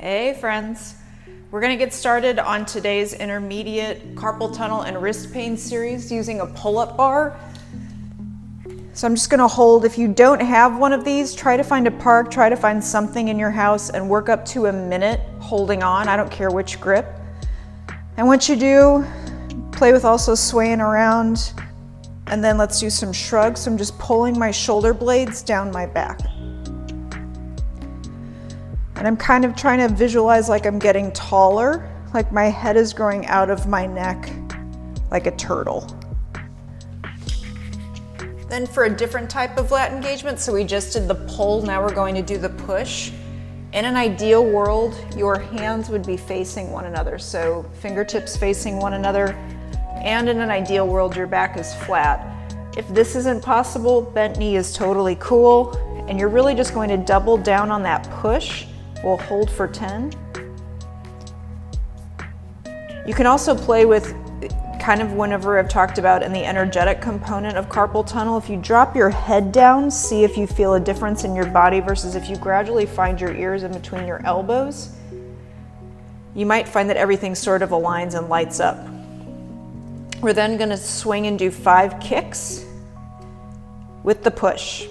Hey friends, we're gonna get started on today's intermediate carpal tunnel and wrist pain series using a pull-up bar. So I'm just gonna hold, if you don't have one of these, try to find a park, try to find something in your house and work up to a minute holding on. I don't care which grip. And once you do, play with also swaying around, and then let's do some shrugs. So I'm just pulling my shoulder blades down my back. And I'm kind of trying to visualize like I'm getting taller, like my head is growing out of my neck like a turtle. Then for a different type of lat engagement, so we just did the pull, now we're going to do the push. In an ideal world, your hands would be facing one another, so fingertips facing one another, and in an ideal world, your back is flat. If this isn't possible, bent knee is totally cool, and you're really just going to double down on that push. We'll hold for 10. You can also play with kind of whenever I've talked about in the energetic component of carpal tunnel. If you drop your head down, see if you feel a difference in your body versus if you gradually find your ears in between your elbows. You might find that everything sort of aligns and lights up. We're then going to swing and do 5 kicks with the push.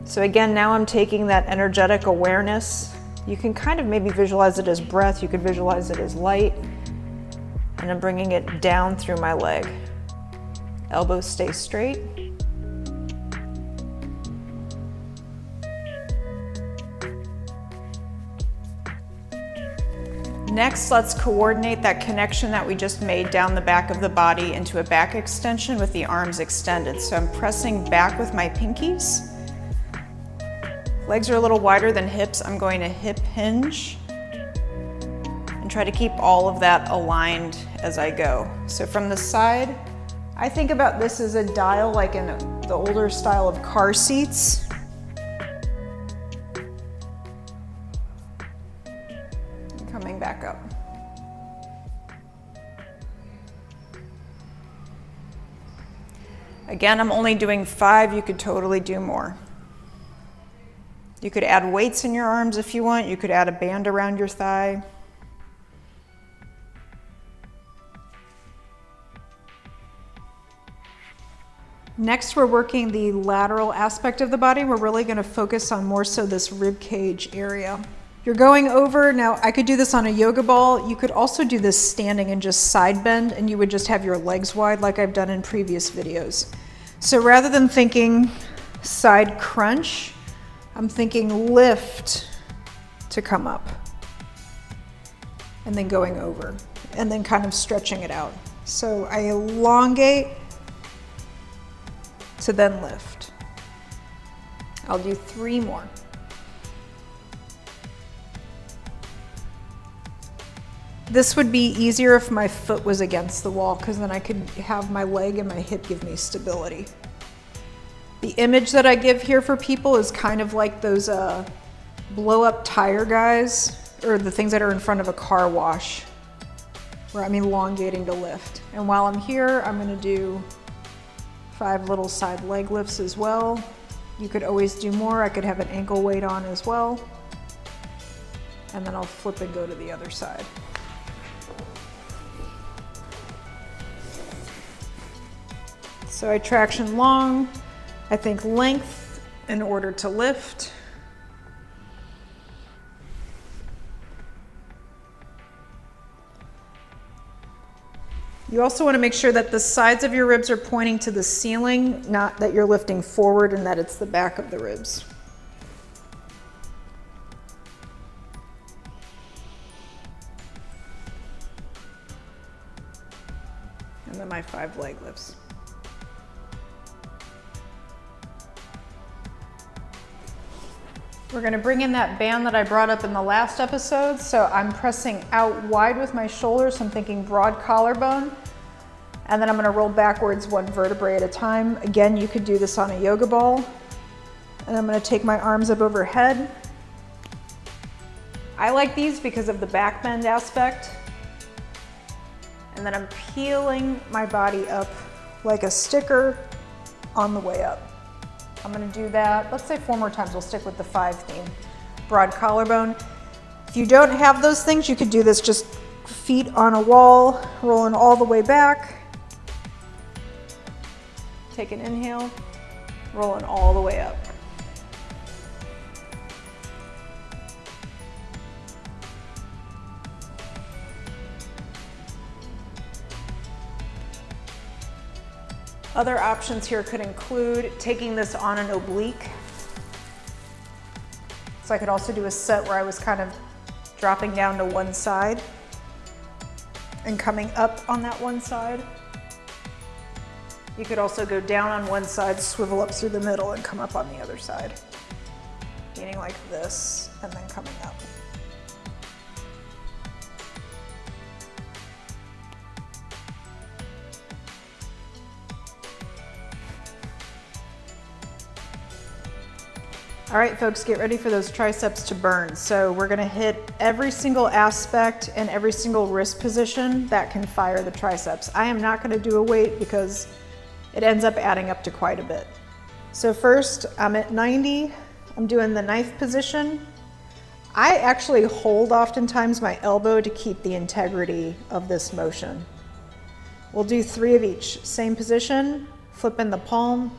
So again, now I'm taking that energetic awareness. You can kind of maybe visualize it as breath, you could visualize it as light, and I'm bringing it down through my leg. Elbows stay straight. Next, let's coordinate that connection that we just made down the back of the body into a back extension with the arms extended. So I'm pressing back with my pinkies. Legs are a little wider than hips. I'm going to hip hinge and try to keep all of that aligned as I go. So from the side, I think about this as a dial like in the older style of car seats. Coming back up. Again, I'm only doing 5. You could totally do more. You could add weights in your arms if you want. You could add a band around your thigh. Next, we're working the lateral aspect of the body. We're really going to focus on more so this rib cage area. You're going over, now I could do this on a yoga ball. You could also do this standing and just side bend, and you would just have your legs wide like I've done in previous videos. So rather than thinking side crunch, I'm thinking lift to come up and then going over and then kind of stretching it out. So I elongate to then lift. I'll do 3 more. This would be easier if my foot was against the wall because then I could have my leg and my hip give me stability. The image that I give here for people is kind of like those blow-up tire guys, or the things that are in front of a car wash, where I'm elongating to lift. And while I'm here, I'm gonna do 5 little side leg lifts as well. You could always do more. I could have an ankle weight on as well. And then I'll flip and go to the other side. So I traction long. I think length in order to lift. You also want to make sure that the sides of your ribs are pointing to the ceiling, not that you're lifting forward and that it's the back of the ribs. And then my 5 leg lifts. We're going to bring in that band that I brought up in the last episode. So I'm pressing out wide with my shoulders. So I'm thinking broad collarbone. And then I'm going to roll backwards 1 vertebrae at a time. Again, you could do this on a yoga ball. And I'm going to take my arms up overhead. I like these because of the back bend aspect. And then I'm peeling my body up like a sticker on the way up. I'm gonna do that, let's say 4 more times. We'll stick with the 5 theme. broad collarbone. If you don't have those things, you could do this just feet on a wall, rolling all the way back. Take an inhale, rolling all the way up. Other options here could include taking this on an oblique. So I could also do a set where I was kind of dropping down to one side and coming up on that one side. You could also go down on one side, swivel up through the middle, and come up on the other side. Meaning like this, and then coming up. All right, folks, get ready for those triceps to burn. So we're gonna hit every single aspect and every single wrist position that can fire the triceps. I am not gonna do a weight because it ends up adding up to quite a bit. So first, I'm at 90. I'm doing the knife position. I actually hold oftentimes my elbow to keep the integrity of this motion. We'll do 3 of each. Same position, flipping the palm,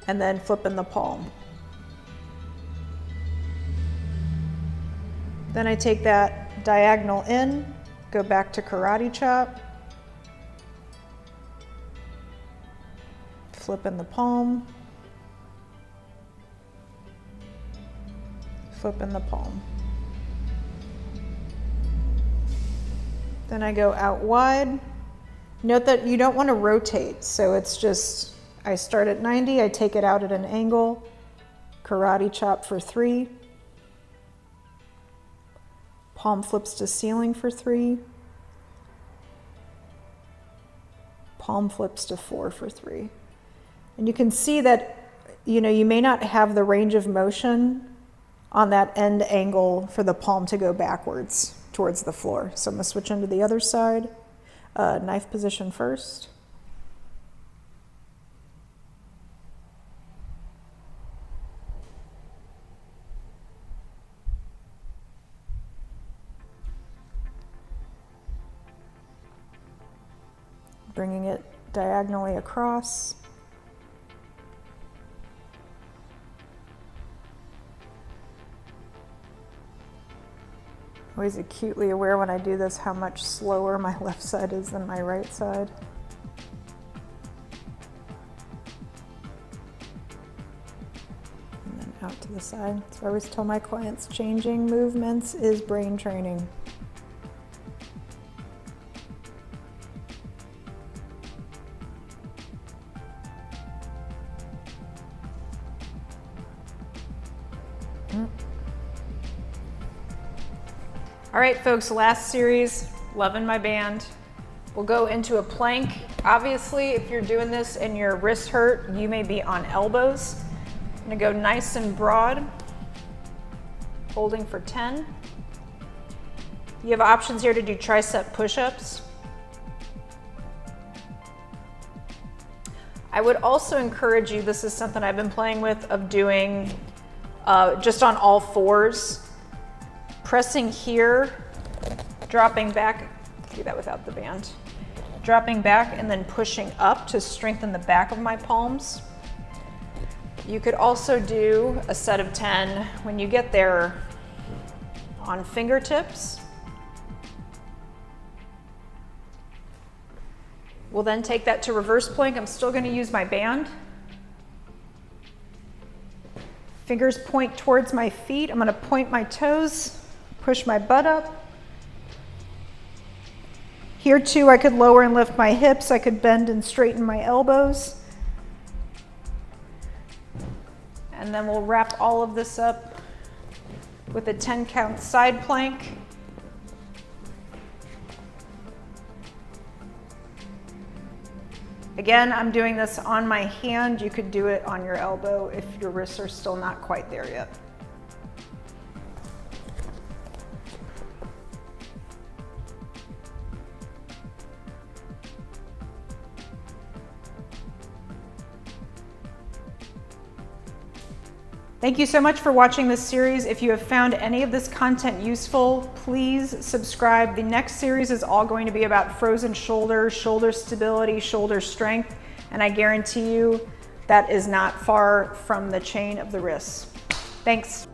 and then flipping the palm. Then I take that diagonal in, go back to karate chop, flipping the palm, flipping the palm. Then I go out wide. Note that you don't want to rotate, so it's just, I start at 90, I take it out at an angle, karate chop for 3, palm flips to ceiling for 3, palm flips to 4 for 3. And you can see that, you know, you may not have the range of motion on that end angle for the palm to go backwards towards the floor. So I'm gonna switch into the other side, knife position first. Bringing it diagonally across. Always acutely aware when I do this how much slower my left side is than my right side. And then out to the side. So I always tell my clients, changing movements is brain training. All right, folks, last series, loving my band. We'll go into a plank. Obviously, if you're doing this and your wrists hurt, you may be on elbows. I'm gonna go nice and broad, holding for 10. You have options here to do tricep push-ups. I would also encourage you, this is something I've been playing with, of doing just on all fours. Pressing here, dropping back, do that without the band. Dropping back and then pushing up to strengthen the back of my palms. You could also do a set of 10 when you get there on fingertips. We'll then take that to reverse plank. I'm still going to use my band. Fingers point towards my feet. I'm going to point my toes. Push my butt up. Here too, I could lower and lift my hips. I could bend and straighten my elbows. And then we'll wrap all of this up with a 10 count side plank. Again, I'm doing this on my hand. You could do it on your elbow if your wrists are still not quite there yet. Thank you so much for watching this series. If you have found any of this content useful, please subscribe. The next series is all going to be about frozen shoulders, shoulder stability, shoulder strength, and I guarantee you that is not far from the chain of the wrists. Thanks.